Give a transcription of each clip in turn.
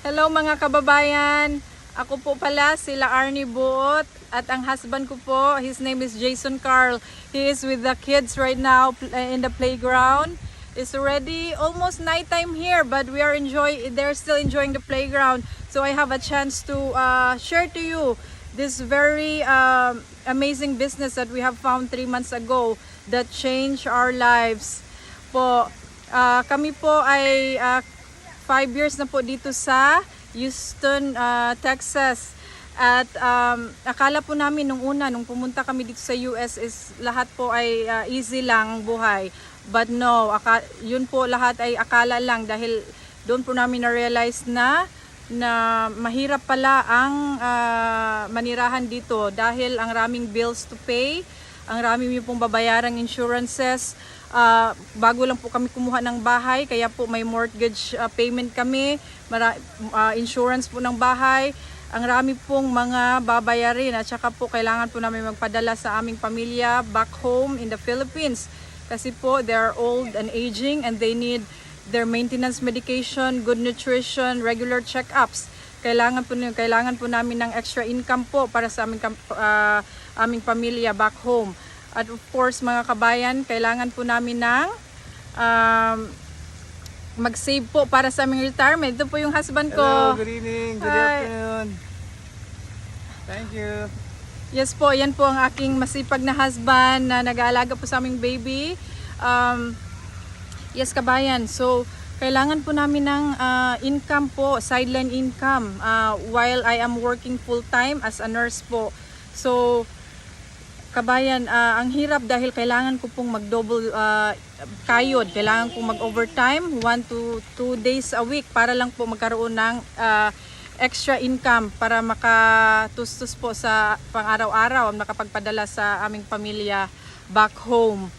Hello mga kababayan. Ako po pala sila Arnie Buot at ang husband ko po, his name is Jason Carl. He is with the kids right now in the playground. It's already almost nighttime here, but they're still enjoying the playground. So I have a chance to share to you this very amazing business that we have found 3 months ago that changed our lives. Kami po ay 5 years na po dito sa Houston, Texas. At akala po namin nung pumunta kami dito sa US is lahat po ay easy lang buhay. But no, yun po lahat ay akala lang dahil doon po namin na-realize na mahirap pala ang manirahan dito dahil ang raming bills to pay, ang raming pong babayarang insurances. Bago lang po kami kumuha ng bahay, kaya po may mortgage payment kami, insurance po ng bahay, ang rami pong mga babayarin at saka po kailangan po namin magpadala sa aming pamilya back home in the Philippines kasi po they are old and aging and they need their maintenance medication, good nutrition, regular check-ups. Kailangan po namin ng extra income po para sa aming pamilya back home. At of course mga kabayan, kailangan po namin ng mag-save po para sa aming retirement. Ito po yung husband ko. Hello, good evening, good afternoon. Thank you. Yes po, yan po ang aking masipag na husband na nag-aalaga po sa aming baby. Yes kabayan, so kailangan po namin ng income po, sideline income while I am working full-time as a nurse po. So kabayan, ang hirap dahil kailangan ko pong mag-double kayod. Kailangan kong mag-overtime 1 to 2 days a week para lang po magkaroon ng extra income para makatustos po sa pang-araw-araw, makapagpadala sa aming pamilya back home.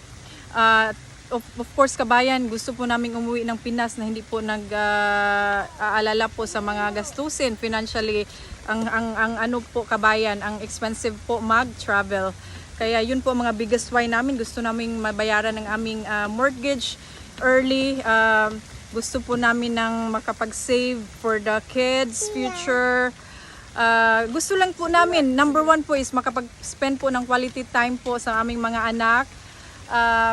Of course kabayan, gusto po naming umuwi ng Pinas na hindi po nag-aalala po sa mga gastusin financially. Ang ano po kabayan, ang expensive po mag-travel. Kaya yun po mga biggest why namin. Gusto naming mabayaran ng aming mortgage early. Gusto po namin ng makapag-save for the kids' future. Gusto lang po namin, number 1 po is makapag-spend po ng quality time po sa aming mga anak.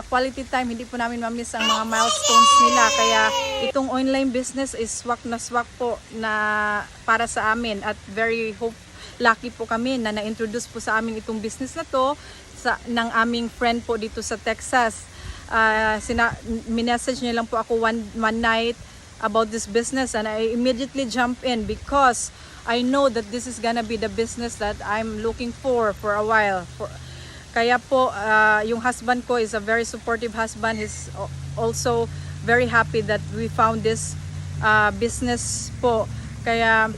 Quality time, hindi po namin mamiss ang mga milestones nila. Kaya itong online business is swak na swak po na para sa amin. At lucky po kami na na-introduce po sa amin itong business na to ng aming friend po dito sa Texas. Minessage niya lang po ako one night about this business and I immediately jump in because I know that this is gonna be the business that I'm looking for a while. Kaya po, yung husband ko is a very supportive husband. He's also very happy that we found this business po. Kaya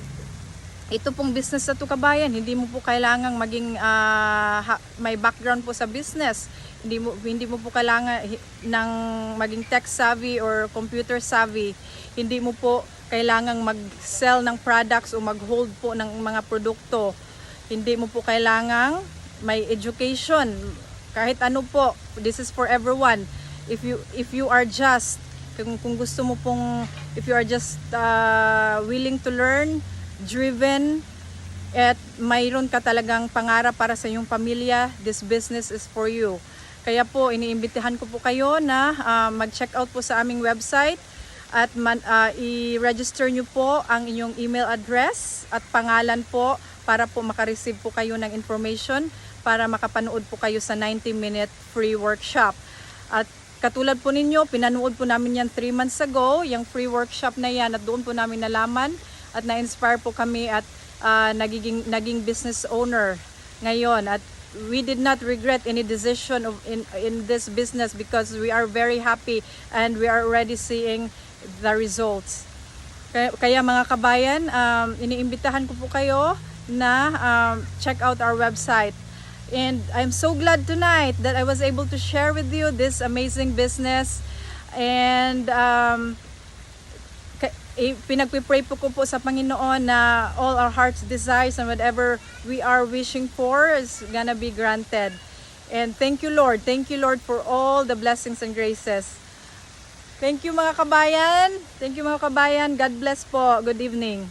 ito pong business na to kabayan, hindi mo po kailangang maging may background po sa business. Hindi mo po kailangan ng maging tech savvy or computer savvy. Hindi mo po kailangang mag-sell ng products o mag-hold po ng mga produkto. Hindi mo po kailangang may education. Kahit ano po, this is for everyone. If you are just kung gusto mo pong if you are just willing to learn, driven, at mayroon ka talagang pangarap para sa iyong pamilya, this business is for you. Kaya po, iniimbitahan ko po kayo na mag-check out po sa aming website at i-register nyo po ang inyong email address at pangalan po para po makareceive po kayo ng information para makapanood po kayo sa 90-minute free workshop. At katulad po ninyo, pinanood po namin yan 3 months ago, yung free workshop na yan, at doon po namin nalaman at na-inspire po kami at naging business owner ngayon. At we did not regret any decision in this business because we are very happy and we are already seeing the results. Kaya mga kabayan, iniimbitahan ko po kayo na check out our website. And I'm so glad tonight that I was able to share with you this amazing business. And pinagpipray po ko po sa Panginoon na all our heart's desires and whatever we are wishing for is gonna be granted. And thank you Lord for all the blessings and graces. Thank you mga kabayan. God bless po. Good evening.